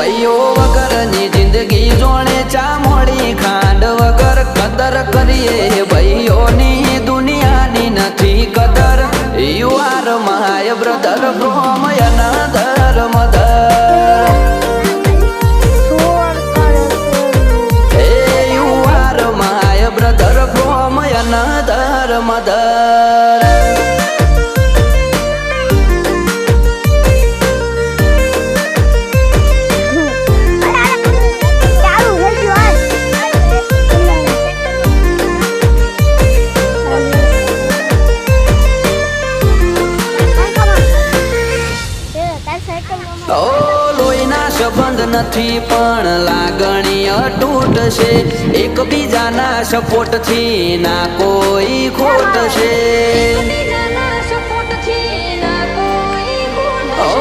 ભાઈઓ વગરની જિંદગી જોણે ચા મોડી ખાંડ વગર કદર કરીએ ભાઈઓની દુનિયાની નથી કદર. You are my brother from another mother. You are my brother from another mother. લોહીના સંબંધ નથી પણ લાગણી અતૂટ છે. એકબીજાના સપોર્ટથી ના કોઈ ખોટ છે.